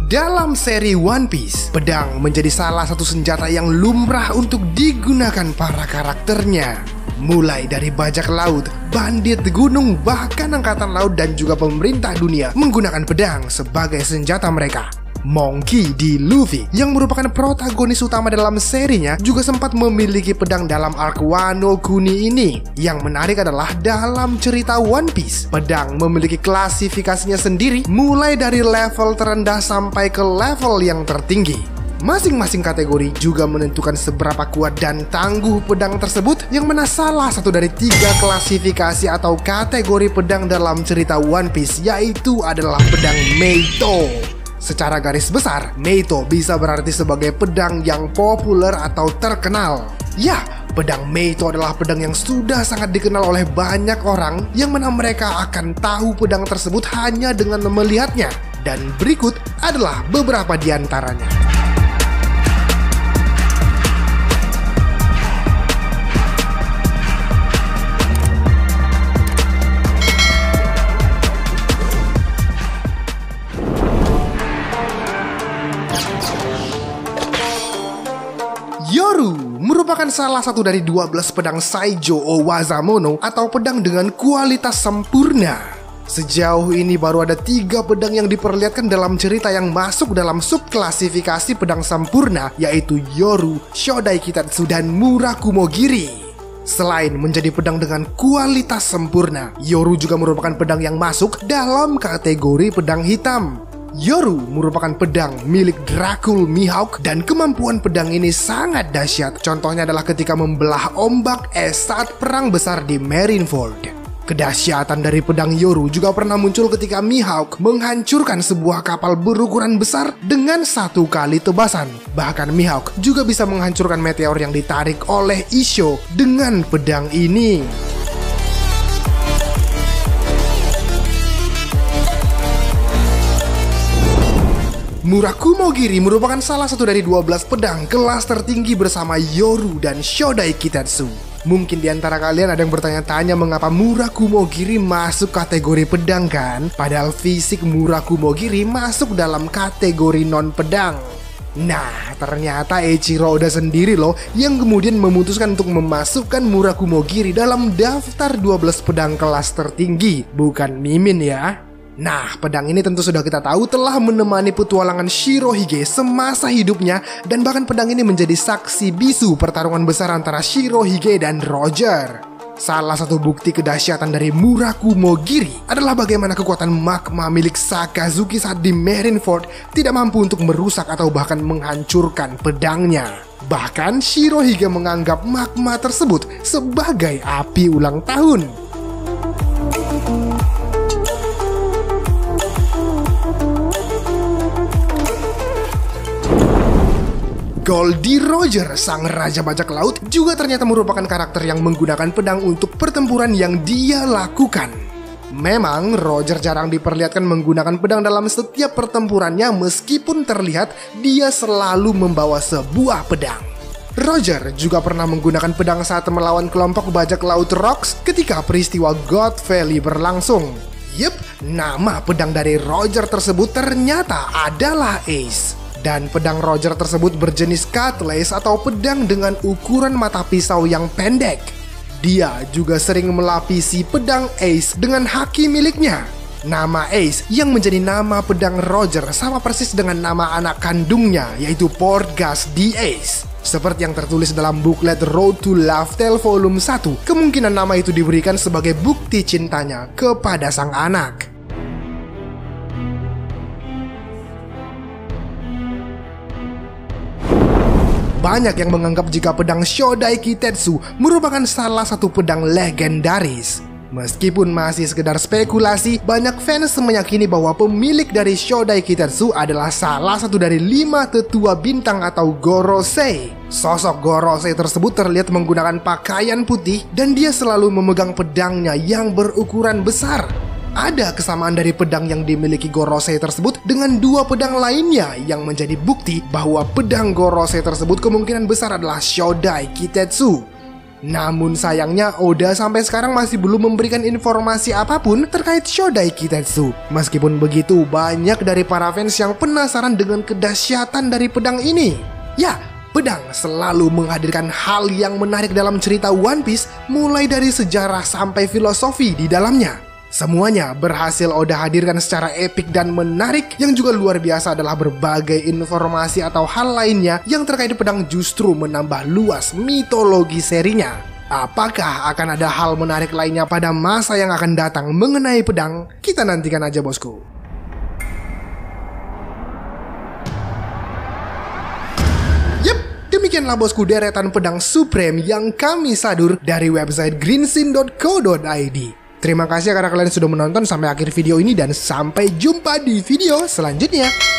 Dalam seri One Piece, pedang menjadi salah satu senjata yang lumrah untuk digunakan para karakternya. Mulai dari bajak laut, bandit gunung, bahkan angkatan laut dan juga pemerintah dunia menggunakan pedang sebagai senjata mereka. Monkey D. Luffy yang merupakan protagonis utama dalam serinya juga sempat memiliki pedang dalam arc Wano Kuni ini. Yang menarik adalah dalam cerita One Piece, pedang memiliki klasifikasinya sendiri mulai dari level terendah sampai ke level yang tertinggi. Masing-masing kategori juga menentukan seberapa kuat dan tangguh pedang tersebut, yang mana salah satu dari 3 klasifikasi atau kategori pedang dalam cerita One Piece yaitu adalah pedang Meito. Secara garis besar, Meito bisa berarti sebagai pedang yang populer atau terkenal. Ya, pedang Meito adalah pedang yang sudah sangat dikenal oleh banyak orang, yang mana mereka akan tahu pedang tersebut hanya dengan melihatnya. Dan berikut adalah beberapa di antaranya. Yoru merupakan salah satu dari 12 pedang Saijo Owazamono atau pedang dengan kualitas sempurna. Sejauh ini baru ada 3 pedang yang diperlihatkan dalam cerita yang masuk dalam subklasifikasi pedang sempurna, yaitu Yoru, Shodai Kitetsu, dan Murakumogiri. Selain menjadi pedang dengan kualitas sempurna, Yoru juga merupakan pedang yang masuk dalam kategori pedang hitam. Yoru merupakan pedang milik Dracul Mihawk dan kemampuan pedang ini sangat dahsyat. Contohnya adalah ketika membelah ombak es saat perang besar di Marineford. Kedahsyatan dari pedang Yoru juga pernah muncul ketika Mihawk menghancurkan sebuah kapal berukuran besar dengan 1 kali tebasan. Bahkan Mihawk juga bisa menghancurkan meteor yang ditarik oleh Issho dengan pedang ini. Murakumogiri merupakan salah satu dari 12 pedang kelas tertinggi bersama Yoru dan Shodai Kitetsu. Mungkin di antara kalian ada yang bertanya-tanya mengapa Murakumogiri masuk kategori pedang kan? Padahal fisik Murakumogiri masuk dalam kategori non-pedang. Nah, ternyata Eiichiro Oda sendiri loh yang kemudian memutuskan untuk memasukkan Murakumogiri dalam daftar 12 pedang kelas tertinggi, bukan Mimin ya. Nah, pedang ini tentu sudah kita tahu telah menemani petualangan Shirohige semasa hidupnya, dan bahkan pedang ini menjadi saksi bisu pertarungan besar antara Shirohige dan Roger. Salah satu bukti kedahsyatan dari Murakumogiri adalah bagaimana kekuatan magma milik Sakazuki saat di Marineford tidak mampu untuk merusak atau bahkan menghancurkan pedangnya. Bahkan Shirohige menganggap magma tersebut sebagai api ulang tahun. Goldie Roger, sang raja bajak laut, juga ternyata merupakan karakter yang menggunakan pedang untuk pertempuran yang dia lakukan. Memang Roger jarang diperlihatkan menggunakan pedang dalam setiap pertempurannya, meskipun terlihat dia selalu membawa sebuah pedang. Roger juga pernah menggunakan pedang saat melawan kelompok bajak laut Rocks ketika peristiwa God Valley berlangsung. Yep, nama pedang dari Roger tersebut ternyata adalah Ace. Dan pedang Roger tersebut berjenis cutlass atau pedang dengan ukuran mata pisau yang pendek. Dia juga sering melapisi pedang Ace dengan haki miliknya. Nama Ace yang menjadi nama pedang Roger sama persis dengan nama anak kandungnya, yaitu Portgas the Ace. Seperti yang tertulis dalam buklet Road to Laughtale Volume 1, kemungkinan nama itu diberikan sebagai bukti cintanya kepada sang anak. Banyak yang menganggap jika pedang Shodai Kitetsu merupakan salah satu pedang legendaris. Meskipun masih sekedar spekulasi, banyak fans meyakini bahwa pemilik dari Shodai Kitetsu adalah salah satu dari 5 tetua bintang atau Gorosei. Sosok Gorosei tersebut terlihat menggunakan pakaian putih dan dia selalu memegang pedangnya yang berukuran besar. Ada kesamaan dari pedang yang dimiliki Gorosei tersebut dengan 2 pedang lainnya yang menjadi bukti bahwa pedang Gorosei tersebut kemungkinan besar adalah Shodai Kitetsu. Namun sayangnya Oda sampai sekarang masih belum memberikan informasi apapun terkait Shodai Kitetsu. Meskipun begitu, banyak dari para fans yang penasaran dengan kedahsyatan dari pedang ini. Ya, pedang selalu menghadirkan hal yang menarik dalam cerita One Piece, mulai dari sejarah sampai filosofi di dalamnya. Semuanya berhasil Oda hadirkan secara epik dan menarik. Yang juga luar biasa adalah berbagai informasi atau hal lainnya yang terkait pedang justru menambah luas mitologi serinya. Apakah akan ada hal menarik lainnya pada masa yang akan datang mengenai pedang? Kita nantikan aja bosku. Demikianlah bosku deretan pedang Supreme yang kami sadur dari website greensin.co.id. Terima kasih karena kalian sudah menonton sampai akhir video ini dan sampai jumpa di video selanjutnya.